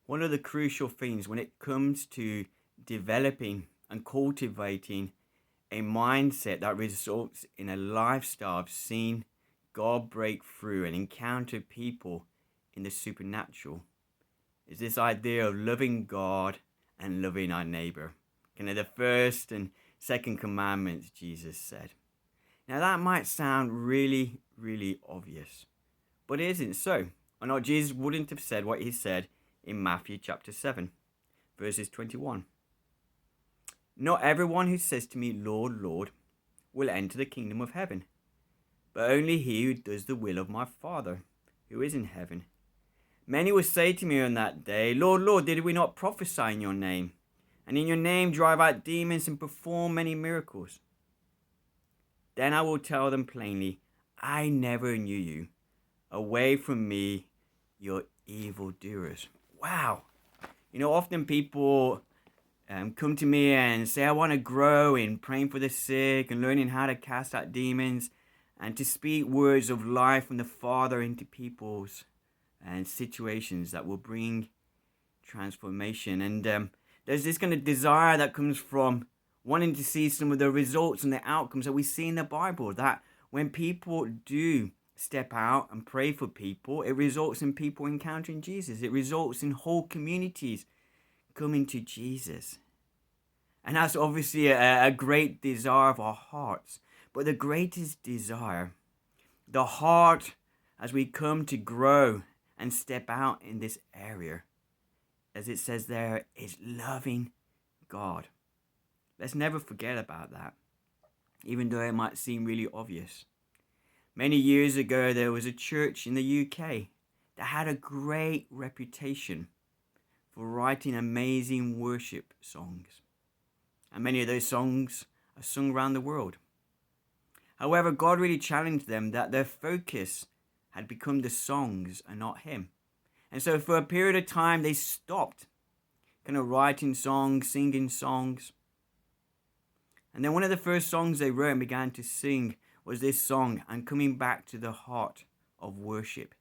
One of the crucial things when it comes to developing and cultivating a mindset that results in a lifestyle of seeing God break through and encounter people in the supernatural is this idea of loving God and loving our neighbor. Kind of the first and second commandments, Jesus said. Now that might sound really, really obvious, but it isn't so. Or not, Jesus wouldn't have said what he said in Matthew chapter 7, verses 21. Not everyone who says to me, Lord, Lord, will enter the kingdom of heaven, but only he who does the will of my Father who is in heaven. Many will say to me on that day, Lord, Lord, did we not prophesy in your name, and in your name drive out demons and perform many miracles? Then I will tell them plainly, I never knew you. Away from me, you're evildoers. Wow. Often people come to me and say, I want to grow in praying for the sick and learning how to cast out demons and to speak words of life from the Father into people's and situations that will bring transformation. And there's this kind of desire that comes from wanting to see some of the results and the outcomes that we see in the Bible, that when people do step out and pray for people, it results in people encountering Jesus. It results in whole communities coming to Jesus. And that's obviously a great desire of our hearts. But the greatest desire, the heart as we come to grow and step out in this area, as it says there, is loving God. Let's never forget about that, even though it might seem really obvious. Many years ago, there was a church in the UK that had a great reputation for writing amazing worship songs. And many of those songs are sung around the world. However, God really challenged them that their focus had become the songs and not Him. And so for a period of time, they stopped kind of writing songs, singing songs. And then one of the first songs they wrote and began to sing was this song, and coming back to the heart of worship.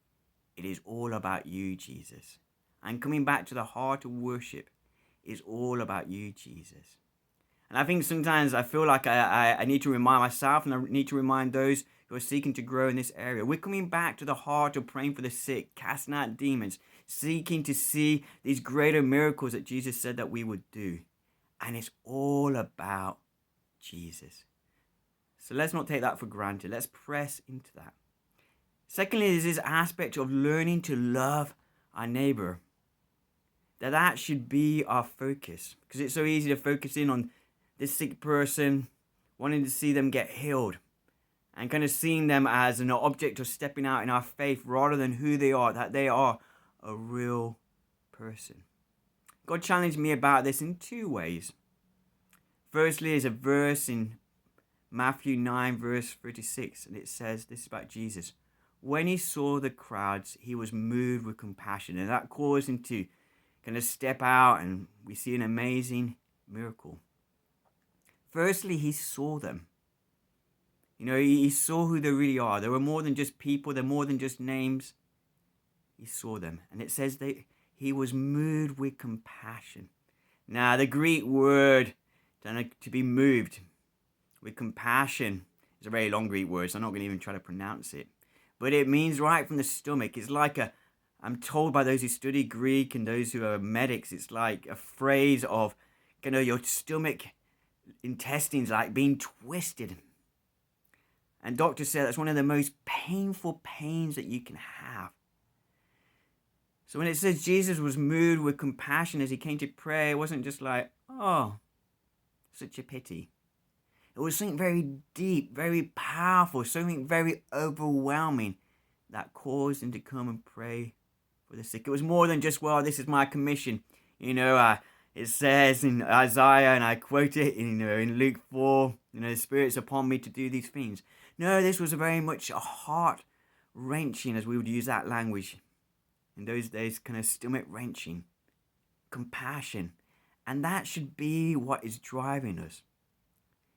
It is all about you, Jesus. And coming back to the heart of worship is all about you, Jesus. And I think sometimes I feel like I need to remind myself, and I need to remind those who are seeking to grow in this area. We're coming back to the heart of praying for the sick, casting out demons, seeking to see these greater miracles that Jesus said that we would do. And it's all about Jesus. So let's not take that for granted. Let's press into that. Secondly, there's this aspect of learning to love our neighbor. That should be our focus, because it's so easy to focus in on this sick person, wanting to see them get healed, and kind of seeing them as an object of stepping out in our faith rather than who they are, that they are a real person. God challenged me about this in two ways. Firstly, is a verse in Matthew 9, verse 36, and it says, this is about Jesus. When he saw the crowds, he was moved with compassion, and that caused him to kind of step out, and we see an amazing miracle. Firstly, he saw them. He saw who they really are. They were more than just people. They're more than just names. He saw them. And it says that he was moved with compassion. Now, the Greek word to be moved with compassion is a very long Greek word, so I'm not going to even try to pronounce it. But it means right from the stomach. It's like I'm told by those who study Greek and those who are medics, it's like a phrase of your stomach intestines like being twisted. And doctors say that's one of the most painful pains that you can have. So when it says Jesus was moved with compassion as he came to pray, it wasn't just like, oh, such a pity. It was something very deep, very powerful, something very overwhelming that caused him to come and pray for the sick. It was more than just, well, this is my commission. It says in Isaiah, and I quote it in Luke 4, the Spirit's upon me to do these things. No, this was very much a heart-wrenching, as we would use that language in those days, kind of stomach-wrenching, compassion. And that should be what is driving us.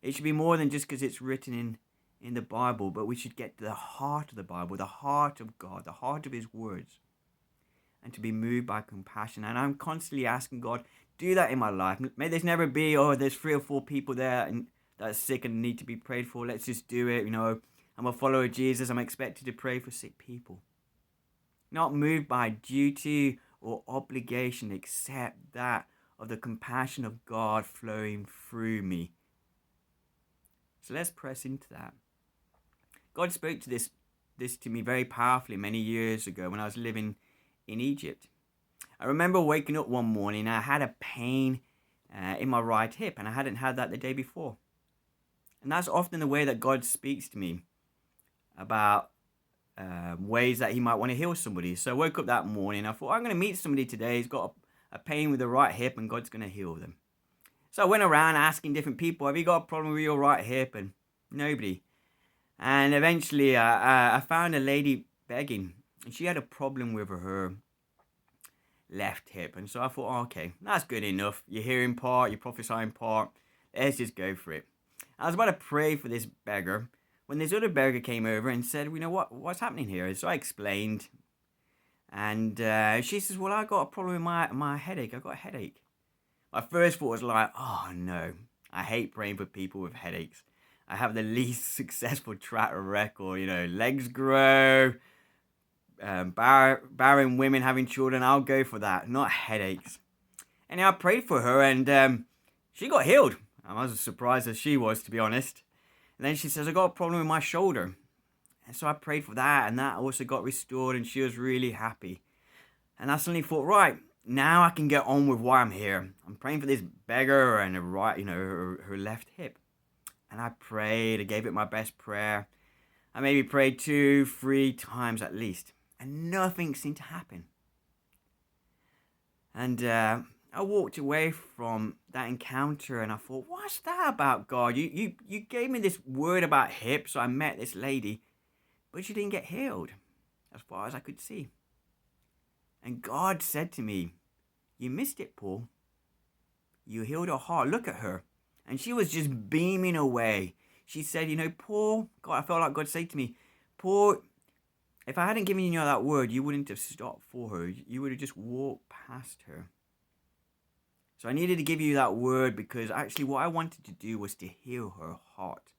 It should be more than just because it's written in the Bible, but we should get to the heart of the Bible, the heart of God, the heart of his words. and to be moved by compassion. And I'm constantly asking God, do that in my life. May this never be, oh, there's 3 or 4 people there and that's sick and need to be prayed for. Let's just do it. I'm a follower of Jesus. I'm expected to pray for sick people. Not moved by duty or obligation, except that of the compassion of God flowing through me. So let's press into that. God spoke to this to me very powerfully many years ago when I was living in Egypt. I remember waking up one morning and I had a pain in my right hip, and I hadn't had that the day before. And that's often the way that God speaks to me about ways that he might want to heal somebody. So I woke up that morning, I thought, I'm going to meet somebody today. He's got a pain with the right hip and God's going to heal them. So I went around asking different people, have you got a problem with your right hip? And nobody. And eventually I found a lady begging, and she had a problem with her left hip. And so I thought, oh, okay, that's good enough. You're hearing part, you're prophesying part. Let's just go for it. I was about to pray for this beggar when this other beggar came over and said, you know, what's happening here? So I explained. And she says, well, I got a problem with my headache. I got a headache. My first thought was like, oh, no. I hate praying for people with headaches. I have the least successful track record. Legs grow, barren women having children. I'll go for that, not headaches. And I prayed for her, and she got healed. I was as surprised as she was, to be honest. And then she says, I got a problem with my shoulder. And so I prayed for that, and that also got restored, and she was really happy. And I suddenly thought, right, now I can get on with why I'm here. I'm praying for this beggar and her left hip. And I prayed, I gave it my best prayer. I maybe prayed 2-3 times at least. And nothing seemed to happen. And I walked away from that encounter and I thought, what's that about, God? You gave me this word about hips, so I met this lady, but she didn't get healed, as far as I could see. And God said to me, you missed it, Paul. You healed her heart. Look at her. And she was just beaming away. She said, Paul, God, I felt like God said to me, Paul, if I hadn't given you that word, you wouldn't have stopped for her. You would have just walked past her. So I needed to give you that word because actually what I wanted to do was to heal her heart.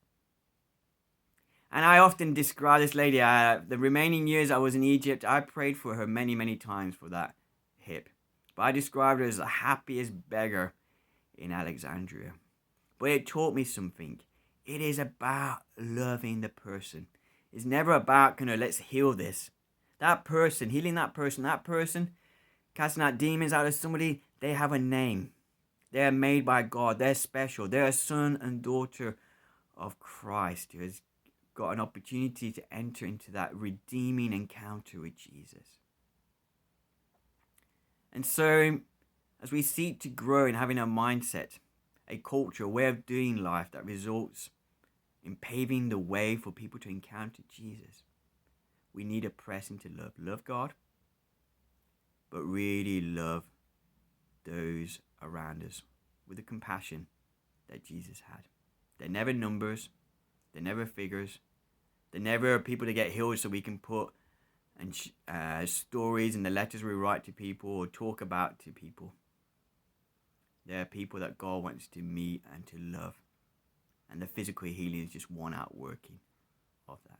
And I often describe this lady, the remaining years I was in Egypt, I prayed for her many, many times for that hip. But I described her as the happiest beggar in Alexandria. But it taught me something. It is about loving the person. It's never about, let's heal this. That person, healing that person, casting out demons out of somebody, they have a name. They are made by God. They're special. They're a son and daughter of Christ who has got an opportunity to enter into that redeeming encounter with Jesus. And so, as we seek to grow in having a mindset, a culture, a way of doing life that results in paving the way for people to encounter Jesus, we need to press into love. Love God, but really love those around us with the compassion that Jesus had. They're never numbers. They're never figures. They're never people to get healed so we can put stories in the letters we write to people or talk about to people. They're people that God wants to meet and to love. And the physical healing is just one outworking of that.